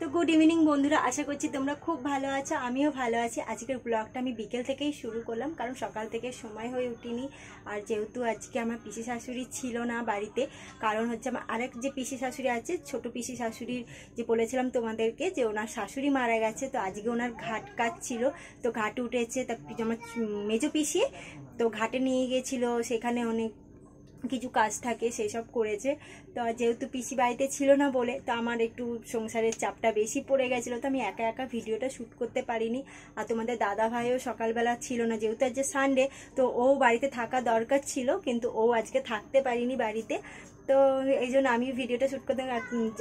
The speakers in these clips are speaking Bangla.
তো গুড ইভিনিং বন্ধুরা, আশা করছি তোমরা খুব ভালো আছো, আমিও ভালো আছি। আজকের ব্লগটা আমি বিকেল থেকেই শুরু করলাম, কারণ সকাল থেকে সময় হয়ে উঠিনি। আর যেহেতু আজকে আমার পিসি শাশুড়ি ছিল না বাড়িতে, কারণ হচ্ছে আমার আরেক যে পিসি শাশুড়ি আছে, ছোট পিসি শাশুড়ির যে বলেছিলাম তোমাদেরকে যে ওনার শাশুড়ি মারা গেছে, তো আজকে ওনার ঘাট কাজ ছিল, তো ঘাট উঠেছে। তা আমার মেজো পিসি তো ঘাটে নিয়ে গিয়েছিল, সেখানে অনেক কিছু কাজ থাকে সেসব করেছে। তো যেহেতু পিসি বাড়িতে ছিল না বলে তো আমার একটু সংসারের চাপটা বেশি পড়ে গেছিলো, তো আমি একা একা ভিডিওটা শ্যুট করতে পারিনি। আর তোমাদের দাদা ভাইও সকালবেলা ছিল না, যেহেতু আজকে সানডে, তো ও বাড়িতে থাকা দরকার ছিল, কিন্তু ও আজকে থাকতে পারিনি বাড়িতে। তো এই জন্য আমি ভিডিওটা শ্যুট করতে,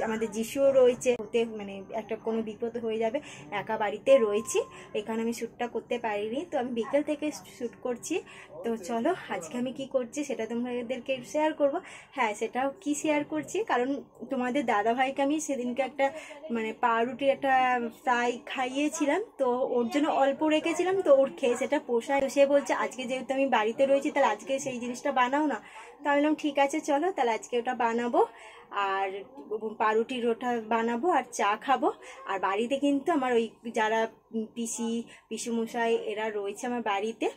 আমাদের যিশুও রয়েছে, হতে মানে একটা কোনো বিপদ হয়ে যাবে, একা বাড়িতে রয়েছি, এখানে আমি শ্যুটটা করতে পারিনি। তো আমি বিকেল থেকে শ্যুট করছি। তো চলো আজকে আমি কি করছি সেটা তোমাদেরকে শেয়ার করব। হ্যাঁ, সেটাও কি শেয়ার করছি, কারণ তোমাদের দাদা ভাইকে আমি সেদিনকে একটা মানে পাউরুটির একটা ফ্রাই খাইয়েছিলাম, তো ওর জন্য অল্প রেখেছিলাম, তো ওর খেয়ে সেটা পোষায়। তো সে বলছে আজকে যেহেতু আমি বাড়িতে রয়েছি, তাহলে আজকে সেই জিনিসটা বানাও না। তো আমি বললাম ঠিক আছে চলো, তাহলে আজকে ওটা বানাবো, আর পাউরুটির ওটা বানাবো আর চা খাবো। আর বাড়িতে কিন্তু আমার ওই যারা পিসুমশাই এরা রয়েছে আমার বাড়িতে।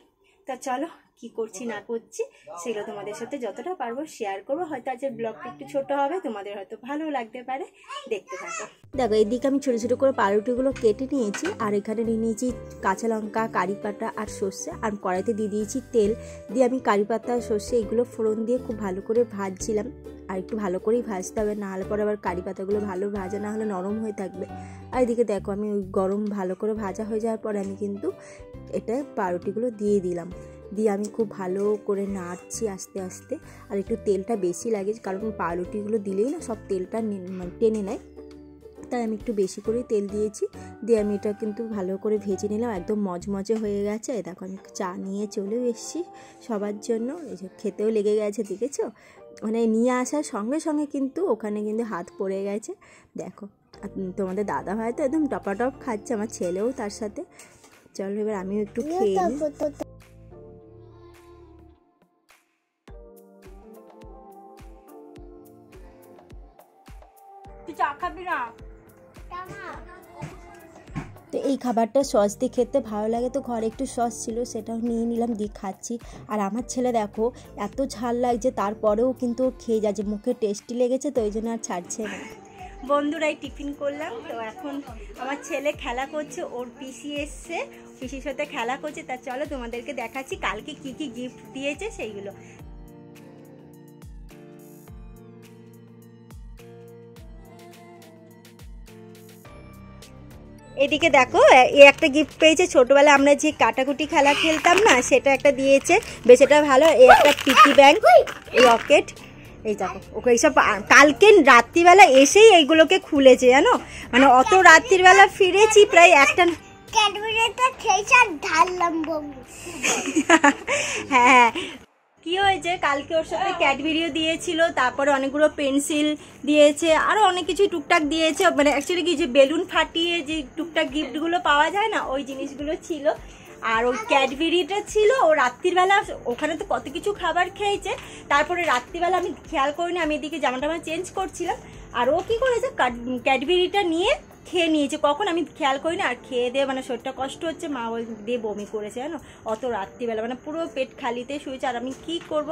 তা চলো কি করছি না করছি সেগুলো তোমাদের সাথে যতটা পারবো শেয়ার করবো। হয়তো আজকের ব্লগটা একটু ছোট হবে, তোমাদের হয়তো ভালো লাগতে পারে, দেখতে থাকো। দেখো এদিকে আমি ছোটো ছোটো করে পাউরুটিগুলো কেটে নিয়েছি, আর এখানে নিয়ে নিয়েছি কাঁচা লঙ্কা, কারি পাতা আর সর্ষে, আর কড়াইতে দিয়ে দিয়েছি তেল। দিয়ে আমি কারি পাতা সর্ষে এগুলো ফোড়ন দিয়ে খুব ভালো করে ভাজছিলাম। আর একটু ভালো করেই ভাজতে হবে, না হলে পরে আবার কারি পাতাগুলো ভালো ভাজা না হলে নরম হয়ে থাকবে। আর এদিকে দেখো আমি ওই গরম ভালো করে ভাজা হয়ে যাওয়ার পরে আমি কিন্তু এটা পাউরুটিগুলো দিয়ে দিলাম। দিয়ে আমি খুব ভালো করে নাড়ছি আস্তে আস্তে। আর একটু তেলটা বেশি লাগে, কারণ পাউরুটিগুলো দিলেই না সব তেলটা টেনে নেয়, তাই আমি একটু বেশি করে তেল দিয়েছি। দিয়ে আমি এটা কিন্তু ভালো করে ভেজে নিলাম, একদম মজমজে হয়ে গেছে। দেখো আমি চা নিয়ে চলেও এসেছি সবার জন্য, এই যে খেতেও লেগে গেছে, দেখেছো মানে নিয়ে আসার সঙ্গে সঙ্গে কিন্তু ওখানে কিন্তু হাত পড়ে গেছে। দেখো তোমাদের দাদা ভাই তো একদম টপাটপ খাচ্ছে, আমার ছেলেও তার সাথে। চলো এবার আমিও একটু খেয়ে নিই। তো এই খাবারটা সস দিয়ে খেতে ভালো লাগে, তো ঘরে একটু সস ছিল সেটাও নিয়ে নিলাম, দিয়ে খাচ্ছি। আর আমার ছেলে দেখো এত ঝাল লাগছে তারপরেও কিন্তু ও খেয়ে যাচ্ছে, মুখে টেস্টি লেগেছে, তো ওই জন্য আর ছাড়ছে না। বন্ধুরাই টিফিন করলাম, তো এখন আমার ছেলে খেলা করছে, ওর পিসি এসছে, পিসির সাথে খেলা করছে। তা চলো তোমাদেরকে দেখাচ্ছি কালকে কি কি গিফট দিয়েছে সেইগুলো। এদিকে দেখো এ একটা গিফট পেয়েছে, ছোটবেলায় আমরা যে কাটাকুটি খেলা খেলতাম না, সেটা একটা দিয়েছে, বেশ এটা ভালো। এই একটা পিকি ব্যাংক, রকেট, এই দেখো ওকে এইসব কালকে রাত্রিবেলা এসেই এইগুলোকে খুলেছে জানো, মানে অত রাত্রিবেলা ফিরেছি প্রায় একটা। হ্যাঁ কি হয়েছে, কালকে ওর সাথে ক্যাডবেরিও দিয়েছিল, তারপরে অনেকগুলো পেন্সিল দিয়েছে, আরো অনেক কিছু টুকটাক দিয়েছে। মানে অ্যাকচুয়ালি কি যে বেলুন ফাটিয়ে যে টুকটাক গিফটগুলো পাওয়া যায় না, ওই জিনিসগুলো ছিল। আর ওই ক্যাডবেরিটা ছিল, ও রাত্রিবেলা ওখানে তো কত কিছু খাবার খেয়েছে, তারপরে রাত্রিবেলা আমি খেয়াল করিনি, আমি এদিকে জামা টামা চেঞ্জ করছিলাম, আর ও কি করেছে ক্যাডবেরিটা নিয়ে খেয়ে নিয়েছে, কখন আমি খেয়াল করিনি। আর খেয়ে দিয়ে মানে শরীরটা কষ্ট হচ্ছে, মা ওই দিয়ে বমি করেছে জানো, অত রাত্রিবেলা মানে পুরো পেট খালিতে শুয়েছে। আর আমি কি করব,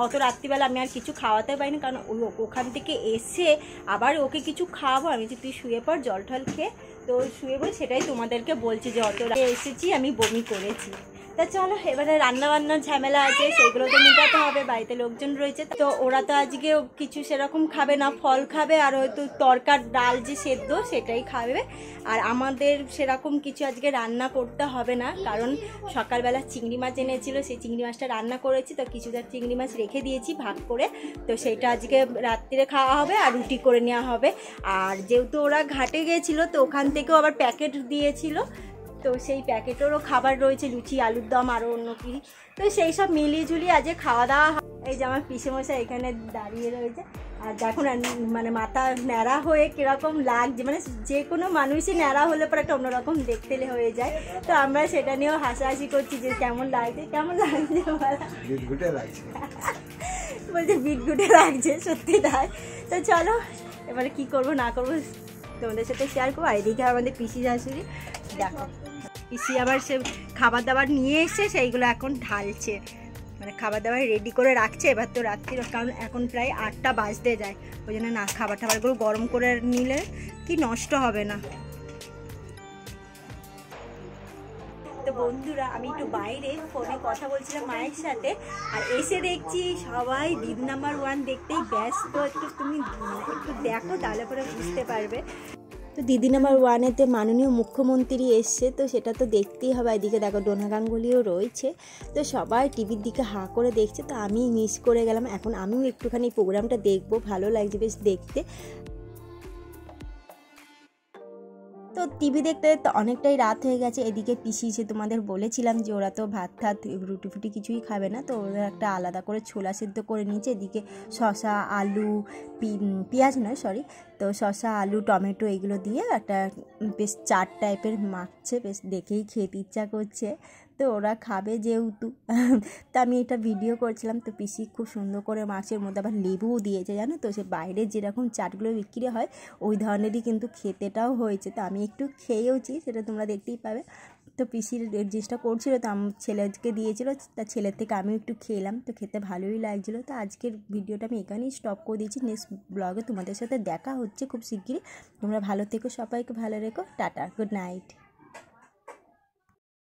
অত রাত্রিবেলা আমি আর কিছু খাওয়াতে পারিনি, কারণ ওখান থেকে এসে আবার ওকে কিছু খাওয়াবো। আমি যে তুই শুয়ে পড় জল টল খেয়ে, তো শুয়ে পড়ি, সেটাই তোমাদেরকে বলছি যে অত এসেছি আমি বমি করেছি। তা চলো এবারে রান্না বান্নার ঝামেলা আছে, সেগুলো তো মেটাতে হবে, বাড়িতে লোকজন রয়েছে, তো ওরা তো আজকে কিছু সেরকম খাবে না, ফল খাবে আর হয়তো তরকার ডাল যে সেদ্ধ সেটাই খাবে। আর আমাদের সেরকম কিছু আজকে রান্না করতে হবে না, কারণ সকালবেলা চিংড়ি মাছ এনেছিল, সেই চিংড়ি মাছটা রান্না করেছি, তো কিছুটা চিংড়ি মাছ রেখে দিয়েছি ভাগ করে, তো সেইটা আজকে রাত্রিরে খাওয়া হবে আর রুটি করে নেওয়া হবে। আর যেহেতু ওরা ঘাটে গিয়েছিল, তো ওখান থেকেও আবার প্যাকেট দিয়েছিল, তো সেই প্যাকেটেরও খাবার রয়েছে, লুচি, আলুর দম, আরও অন্য কি, তো সেই সব মিলিয়ে ঝুলিয়ে আজকে খাওয়া দাওয়া। এই যে আমার পিসেমশাই এখানে দাঁড়িয়ে রয়েছে, আর দেখুন মানে মাথা ন্যাড়া হয়ে কিরকম লাগছে, মানে যে কোনো মানুষই ন্যাড়া হলে পরে একটা অন্যরকম দেখতে হয়ে যায়। তো আমরা সেটা নিয়েও হাসাহাসি করছি যে কেমন লাগছে বলছে বিটগুটে লাগছে, সত্যি তাই। তো চলো এবারে কি করব না করবো তোমাদের সাথে শেয়ার করবো। আর এদিকে আমাদের পিসি শাশুড়ি দেখো, পিসি আবার সে খাবার দাবার নিয়ে এসছে, সেইগুলো এখন ঢালছে, মানে খাবার দাবার রেডি করে রাখছে। এবার তো রাত্রির, কারণ এখন প্রায় 8টা বাজতে যায়, ওই জন্য না খাবার টাবারগুলো গরম করে নিলে কি নষ্ট হবে না। তো বন্ধুরা, আমি একটু বাইরে ফোনে কথা বলছিলাম মায়ের সাথে, আর এসে দেখছি সবাই দিদি নাম্বার 1 দেখতেই ব্যস্ত। একটু তুমি একটু দেখো, তাহলে পরে বুঝতে পারবে। তো দিদি নাম্বার 1-এতে মাননীয় মুখ্যমন্ত্রী এসছে, তো সেটা তো দেখতেই হবে। এদিকে দেখো ডোনা গাঙ্গুলিও রয়েছে, তো সবাই টিভির দিকে হাঁ করে দেখছে। তো আমি মিস করে গেলাম, এখন আমিও একটুখানি প্রোগ্রামটা দেখবো, ভালো লাগছে বেশ দেখতে। তো টিভি দেখতে দেখতে অনেকটাই রাত হয়ে গেছে। এদিকে পিসি, যে তোমাদের বলেছিলাম যে ওরা তো ভাত ঠাত রুটি ফুটি কিছুই খাবে না, তো ওরা একটা আলাদা করে ছোলা সেদ্ধ করে নিয়েছে। এদিকে শসা, আলু, পেঁয়াজ নয় সরি, তো শসা, আলু, টমেটো এগুলো দিয়ে একটা বেশ চাট টাইপের মাখছে, বেশ দেখেই খেতে ইচ্ছা করছে। তো ওরা খাবে যেহেতু, তা আমি এটা ভিডিও করছিলাম। তো পিসি খুব সুন্দর করে মাছের মধ্যে আবার লেবুও দিয়েছে, জানো তো, সে বাইরে যেরকম চাটগুলো বিক্রি হয় ওই ধরনেরই কিন্তু খেতেটাও হয়েছে। তো আমি একটু খেয়েওছি, সেটা তোমরা দেখতেই পাবে। তো পিসির জিনিসটা করছিল, তো আমার ছেলেকে দিয়েছিল, তার ছেলের থেকে আমিও একটু খেলাম, তো খেতে ভালোই লাগছিলো। তো আজকের ভিডিওটা আমি এখানেই স্টপ করে দিয়েছি। নেক্সট ব্লগে তোমাদের সাথে দেখা হচ্ছে খুব শিগগিরই। তোমরা ভালো থেকো, সবাইকে ভালো রেখো, টাটা, গুড নাইট।